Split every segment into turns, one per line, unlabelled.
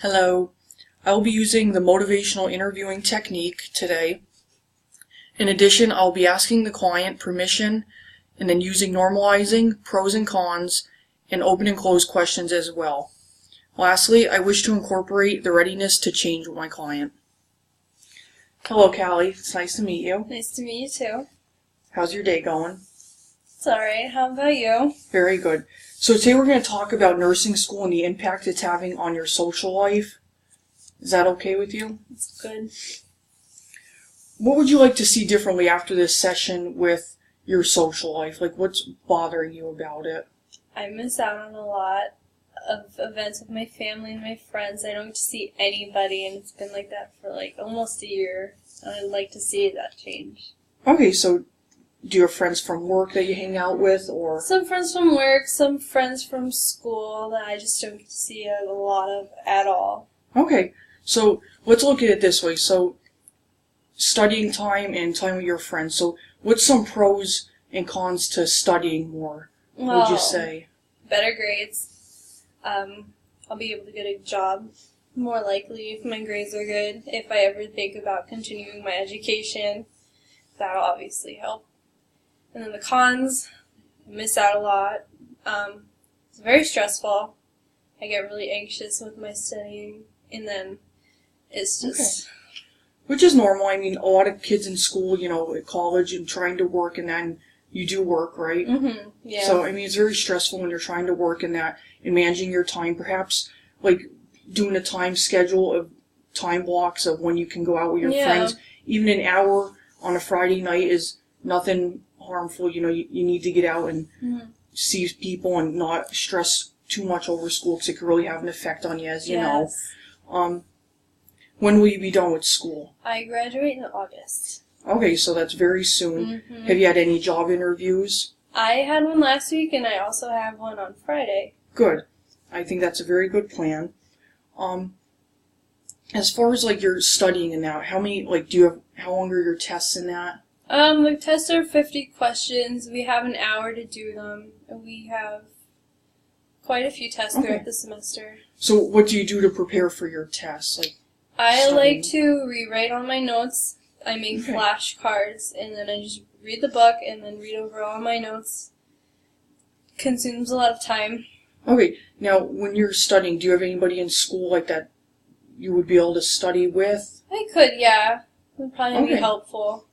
Hello. I will be using the motivational interviewing technique today. In addition, I'll be asking the client permission and then using normalizing, pros and cons, and open and close questions as well. Lastly, I wish to incorporate the readiness to change with my client. Hello, Callie. It's nice to meet you.
Nice to meet you too.
How's your day going?
It's alright. How about you?
Very good. So today we're going to talk about nursing school and the impact it's having on your social life. Is that okay with you?
It's good.
What would you like to see differently after this session with your social life? Like, what's bothering you about it?
I miss out on a lot of events with my family and my friends. I don't get to see anybody, and it's been like that for almost a year. And I'd like to see that change.
Okay, so do you have friends from work that you hang out with, or?
Some friends from work, some friends from school that I just don't get to see a lot of at all.
Okay, so let's look at it this way. So, studying time and time with your friends. So, what's some pros and cons to studying more, would you say?
Better grades. I'll be able to get a job more likely if my grades are good. If I ever think about continuing my education, that'll obviously help. And then the cons, I miss out a lot. It's very stressful. I get really anxious with my studying, and then it's just...
Okay. Which is normal. I mean, a lot of kids in school, at college and trying to work, and then you do work, right?
Mm-hmm. Yeah.
So, I mean, it's very stressful when you're trying to work and that, and managing your time. Perhaps, doing a time schedule of time blocks of when you can go out with your friends. Even an hour on a Friday night is nothing harmful. You need to get out and see people and not stress too much over school, because it could really have an effect on you, as you know. When will you be done with school?
I graduate in August.
Okay, so that's very soon.
Mm-hmm.
Have you had any job interviews?
I had one last week, and I also have one on Friday.
Good. I think that's a very good plan. As far as your studying and that, how long are your tests in that?
The tests are 50 questions. We have an hour to do them. And we have quite a few tests throughout the semester.
So what do you do to prepare for your tests?
I like to rewrite all my notes. I make flashcards, and then I just read the book and then read over all my notes. Consumes a lot of time.
Okay, now when you're studying, do you have anybody in school that you would be able to study with?
I could, yeah. It would probably be helpful.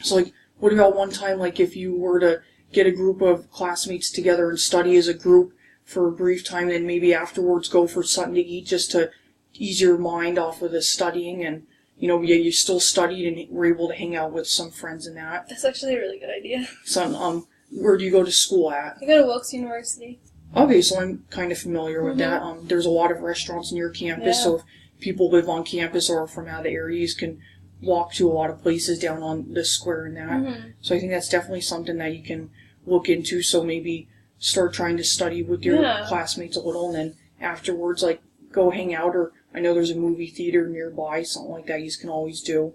So, what about one time, if you were to get a group of classmates together and study as a group for a brief time, and maybe afterwards go for something to eat just to ease your mind off of the studying, and, you still studied and were able to hang out with some friends and that?
That's actually a really good idea.
So, where do you go to school at?
I go to Wilkes University.
Okay, so I'm kind of familiar with that. There's a lot of restaurants near campus, so if people live on campus or are from out of the area, you can walk to a lot of places down on the square and that. So I think that's definitely something that you can look into. So maybe start trying to study with your classmates a little, and then afterwards, go hang out, or I know there's a movie theater nearby, something like that you can always do.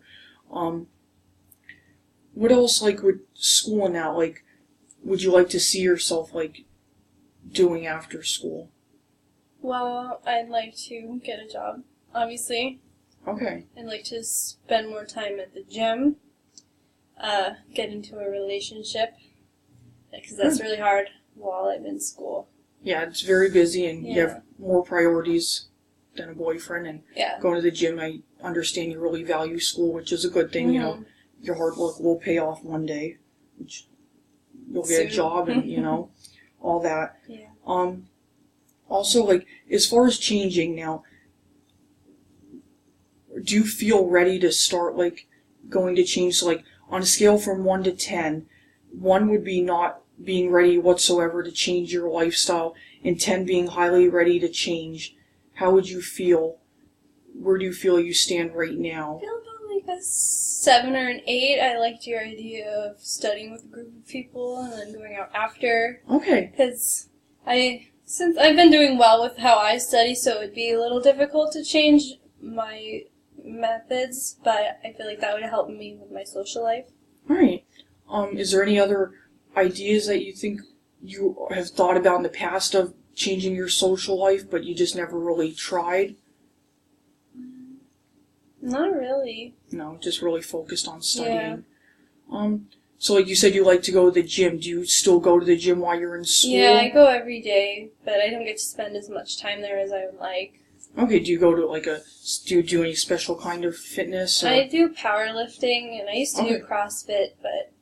What else, with school and that, would you like to see yourself, doing after school?
Well, I'd like to get a job, obviously.
Okay.
I'd like to spend more time at the gym, get into a relationship, because that's really hard while I'm in school. Yeah,
it's very busy, and you have more priorities than a boyfriend, and going to the gym, I understand you really value school, which is a good thing. Your hard work will pay off one day, which you'll get a job and, all that. Yeah. Also, as far as changing now, do you feel ready to start, going to change? So, on a scale from 1 to 10, 1 would be not being ready whatsoever to change your lifestyle, and 10 being highly ready to change. How would you feel? Where do you feel you stand right now?
I feel about a 7 or an 8. I liked your idea of studying with a group of people and then going out after.
Okay.
Because since I've been doing well with how I study, so it'd be a little difficult to change my methods, but I feel like that would help me with my social life.
All right. Is there any other ideas that you think you have thought about in the past of changing your social life, but you just never really tried?
Not really.
No, just really focused on studying. So like you said, you like to go to the gym. Do you still go to the gym while you're in school?
Yeah, I go every day, but I don't get to spend as much time there as I would like.
Okay, do you go to do you do any special kind of fitness? Or?
I do powerlifting, and I used to do CrossFit, but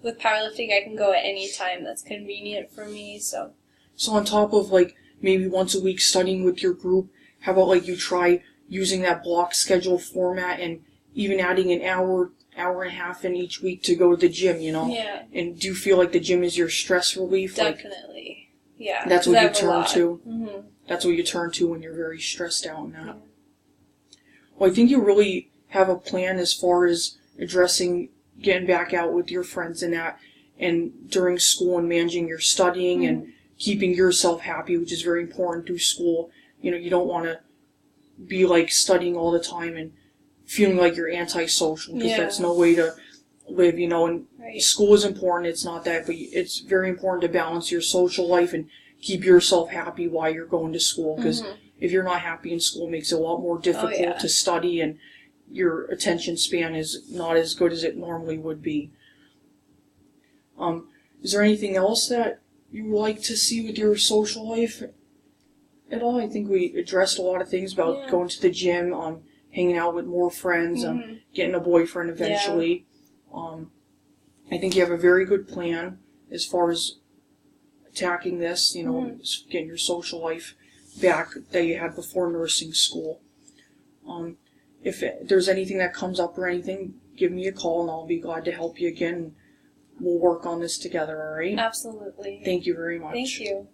with powerlifting I can go at any time that's convenient for me, so.
So on top of maybe once a week studying with your group, how about you try using that block schedule format and even adding an hour and a half in each week to go to the gym,
Yeah.
And do you feel like the gym is your stress relief?
Definitely. Yeah.
That's what you turn to?
Mm-hmm.
That's what you turn to when you're very stressed out and that. Yeah. Well, I think you really have a plan as far as addressing getting back out with your friends and that, and during school and managing your studying and keeping yourself happy, which is very important through school. You don't want to be studying all the time and feeling like you're antisocial, because that's no way to live, and school is important, it's not that, but it's very important to balance your social life and keep yourself happy while you're going to school, because if you're not happy in school, it makes it a lot more difficult to study, and your attention span is not as good as it normally would be. Is there anything else that you would like to see with your social life at all? I think we addressed a lot of things about going to the gym, hanging out with more friends, getting a boyfriend eventually. I think you have a very good plan as far as attacking this, getting your social life back that you had before nursing school. If there's anything that comes up or anything, give me a call and I'll be glad to help you again. We'll work on this together, all right?
Absolutely.
Thank you very much.
Thank you.